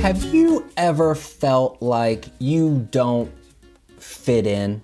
Have you ever felt like you don't fit in?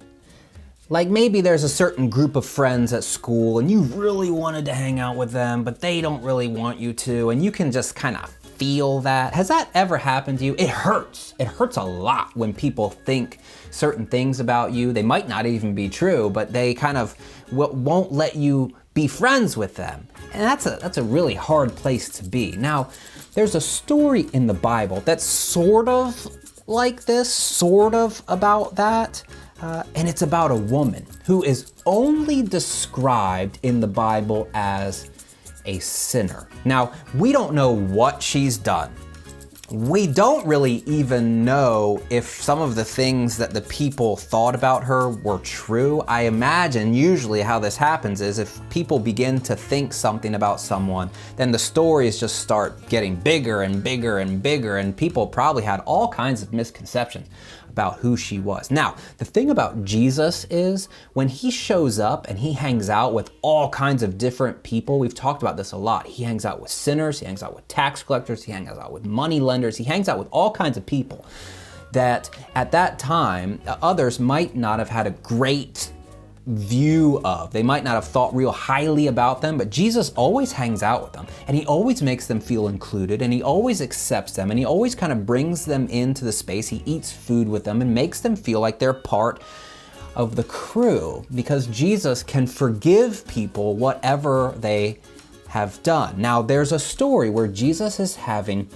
Like maybe there's a certain group of friends at school and you really wanted to hang out with them, but they don't really want you to, and you can just kind of feel that. Has that ever happened to you? It hurts. It hurts a lot when people think certain things about you. They might not even be true, but they kind of won't let you be friends with them. And that's a really hard place to be. Now, there's a story in the Bible that's sort of like this, sort of about that. And it's about a woman who is only described in the Bible as a sinner. Now, we don't know what she's done. We don't really even know if some of the things that the people thought about her were true. I imagine usually how this happens is if people begin to think something about someone, then the stories just start getting bigger and bigger and bigger, and people probably had all kinds of misconceptions about who she was. Now, the thing about Jesus is when he shows up and he hangs out with all kinds of different people, we've talked about this a lot. He hangs out with sinners, he hangs out with tax collectors, he hangs out with money lenders, he hangs out with all kinds of people that at that time, others might not have had a great view of. They might not have thought real highly about them, but Jesus always hangs out with them and he always makes them feel included and he always accepts them and he always kind of brings them into the space. He eats food with them and makes them feel like they're part of the crew because Jesus can forgive people whatever they have done. Now, there's a story where Jesus is having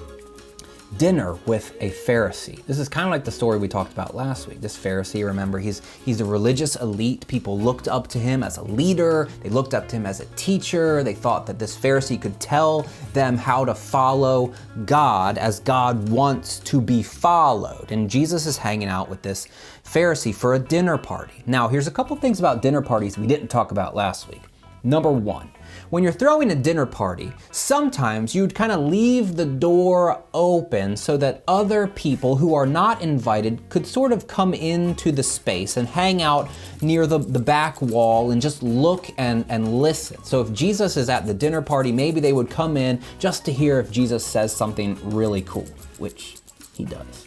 dinner with a Pharisee. This is kind of like the story we talked about last week. This Pharisee, remember, he's a religious elite. People looked up to him as a leader. They looked up to him as a teacher. They thought that this Pharisee could tell them how to follow God as God wants to be followed. And Jesus is hanging out with this Pharisee for a dinner party. Now, here's a couple things about dinner parties we didn't talk about last week. Number one, when you're throwing a dinner party, sometimes you'd kind of leave the door open so that other people who are not invited could sort of come into the space and hang out near the back wall and just look and listen. So if Jesus is at the dinner party, maybe they would come in just to hear if Jesus says something really cool, which he does.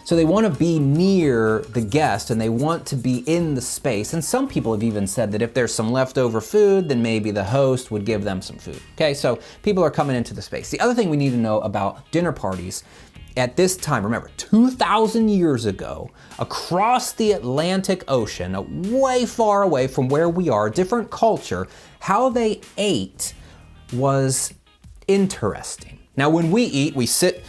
So they want to be near the guest and they want to be in the space. And some people have even said that if there's some leftover food, then maybe the host would give them some food. Okay, so people are coming into the space. The other thing we need to know about dinner parties at this time, remember, 2,000 years ago, across the Atlantic Ocean, way far away from where we are, different culture, how they ate was interesting. Now, when we eat, we sit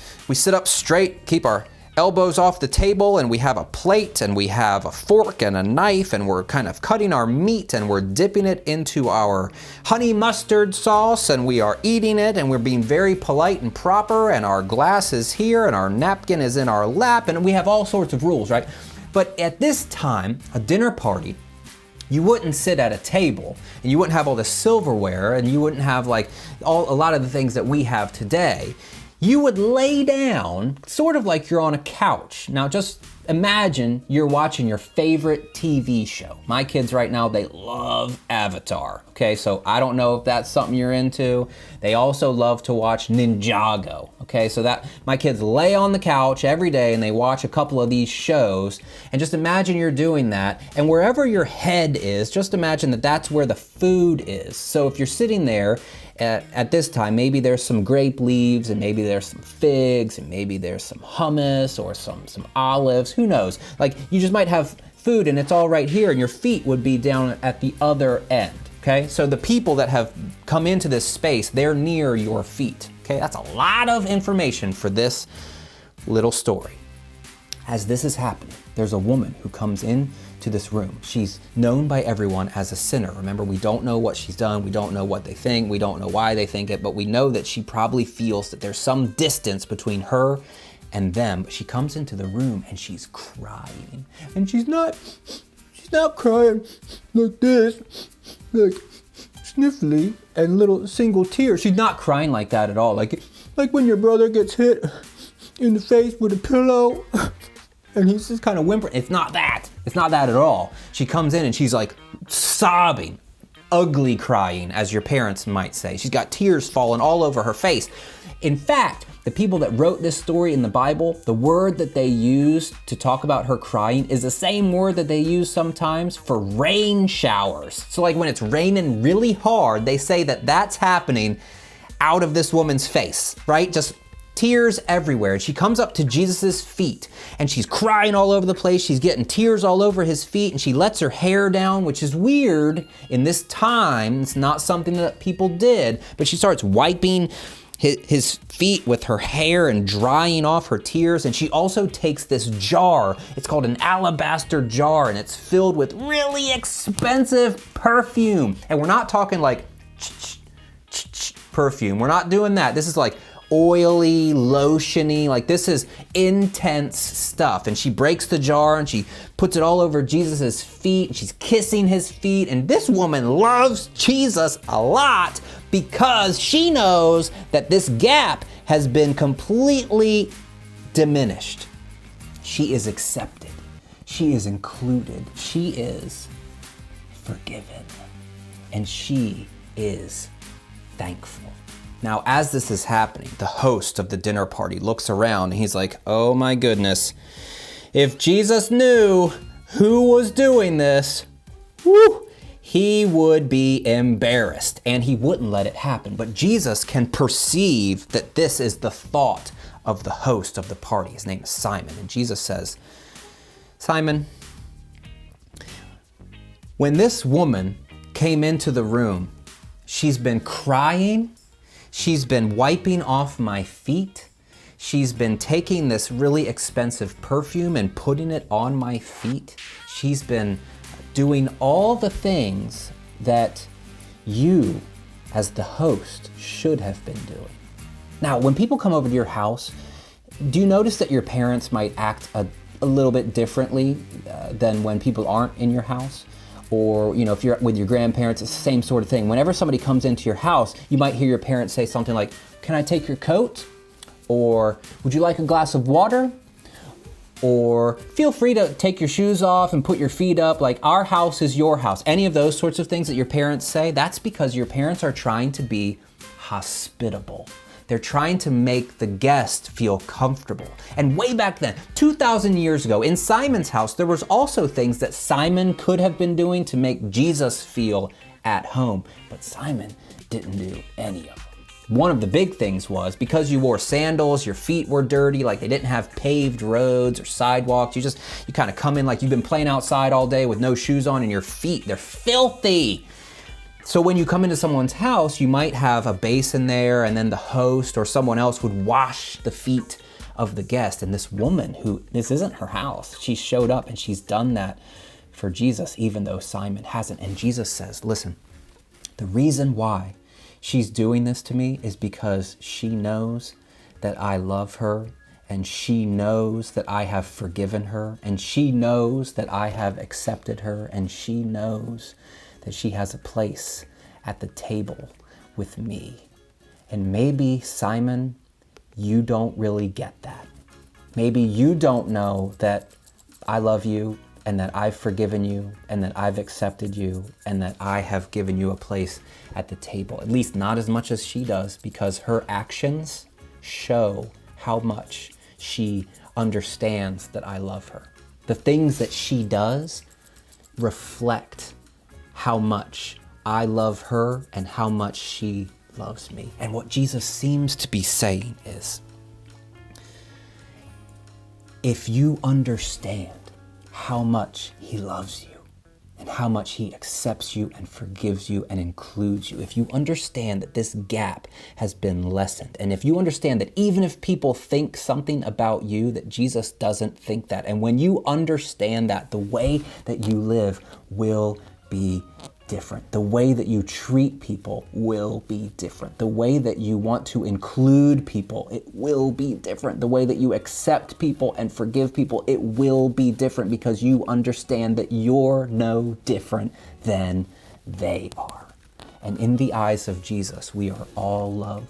up straight, keep our elbows off the table, and we have a plate and we have a fork and a knife, and we're kind of cutting our meat and we're dipping it into our honey mustard sauce and we are eating it and we're being very polite and proper, and our glass is here and our napkin is in our lap, and we have all sorts of rules, right? But at this time, a dinner party, you wouldn't sit at a table and you wouldn't have all the silverware and you wouldn't have like a lot of the things that we have today. You would lay down sort of like you're on a couch. Now just imagine you're watching your favorite TV show. My kids right now, they love Avatar. Okay, so I don't know if that's something you're into. They also love to watch Ninjago. Okay, so that my kids lay on the couch every day and they watch a couple of these shows, and just imagine you're doing that, and wherever your head is, just imagine that that's where the food is. So if you're sitting there at this time, maybe there's some grape leaves and maybe there's some figs and maybe there's some hummus or some olives, who knows? Like you just might have food and it's all right here, and your feet would be down at the other end, okay? So the people that have come into this space, they're near your feet, okay? That's a lot of information for this little story. As this is happening, there's a woman who comes in to this room. She's known by everyone as a sinner. Remember, we don't know what she's done. We don't know what they think. We don't know why they think it, but we know that she probably feels that there's some distance between her and them. But she comes into the room and she's crying. And she's not crying like this, like sniffly and little single tears. She's not crying like that at all. Like when your brother gets hit in the face with a pillow and he's just kind of whimpering. It's not that. It's not that at all. She comes in and she's like sobbing ugly crying, as your parents might say. She's got tears falling all over her face. In fact, the people that wrote this story in the Bible, the word that they used to talk about her crying is the same word that they use sometimes for rain showers. So like when it's raining really hard, they say that that's happening out of this woman's face, right? Just tears everywhere. And she comes up to Jesus's feet and she's crying all over the place. She's getting tears all over his feet and she lets her hair down, which is weird in this time. It's not something that people did, but she starts wiping his feet with her hair and drying off her tears. And she also takes this jar. It's called an alabaster jar and it's filled with really expensive perfume. And we're not talking like perfume. We're not doing that. This is like oily, lotiony, like this is intense stuff. And she breaks the jar and she puts it all over Jesus's feet and she's kissing his feet. And this woman loves Jesus a lot because she knows that this gap has been completely diminished. She is accepted. She is included. She is forgiven. And she is thankful. Now, as this is happening, the host of the dinner party looks around and he's like, oh my goodness, if Jesus knew who was doing this, he would be embarrassed and he wouldn't let it happen. But Jesus can perceive that this is the thought of the host of the party. His name is Simon. And Jesus says, Simon, when this woman came into the room, she's been crying. She's been wiping off my feet. She's been taking this really expensive perfume and putting it on my feet. She's been doing all the things that you, as the host, should have been doing. Now, when people come over to your house, do you notice that your parents might act a little bit differently than when people aren't in your house? Or, you know, if you're with your grandparents, it's the same sort of thing. Whenever somebody comes into your house, you might hear your parents say something like, can I take your coat? Or would you like a glass of water? Or feel free to take your shoes off and put your feet up, like our house is your house. Any of those sorts of things that your parents say, that's because your parents are trying to be hospitable. They're trying to make the guest feel comfortable. And way back then, 2,000 years ago, in Simon's house, there was also things that Simon could have been doing to make Jesus feel at home. But Simon didn't do any of them. One of the big things was because you wore sandals, your feet were dirty, like they didn't have paved roads or sidewalks. You kind of come in like you've been playing outside all day with no shoes on and your feet, they're filthy. So when you come into someone's house, you might have a basin there and then the host or someone else would wash the feet of the guest. And this woman this isn't her house, she showed up and she's done that for Jesus, even though Simon hasn't. And Jesus says, listen, the reason why she's doing this to me is because she knows that I love her and she knows that I have forgiven her and she knows that I have accepted her and she knows that she has a place at the table with me. And maybe, Simon, you don't really get that. Maybe you don't know that I love you and that I've forgiven you and that I've accepted you and that I have given you a place at the table. At least not as much as she does, because her actions show how much she understands that I love her. The things that she does reflect how much I love her and how much she loves me. And what Jesus seems to be saying is, if you understand how much he loves you and how much he accepts you and forgives you and includes you, if you understand that this gap has been lessened, and if you understand that even if people think something about you, that Jesus doesn't think that, and when you understand that, the way that you live will be different. The way that you treat people will be different. The way that you want to include people, it will be different. The way that you accept people and forgive people, it will be different, because you understand that you're no different than they are. And in the eyes of Jesus, we are all loved.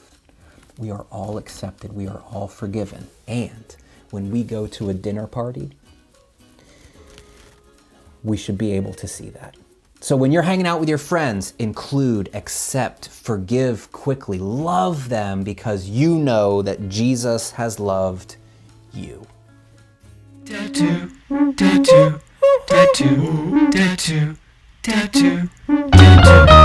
We are all accepted. We are all forgiven. And when we go to a dinner party, we should be able to see that. So when you're hanging out with your friends, include, accept, forgive quickly, love them because you know that Jesus has loved you. Tattoo, tattoo, tattoo, tattoo, tattoo, tattoo.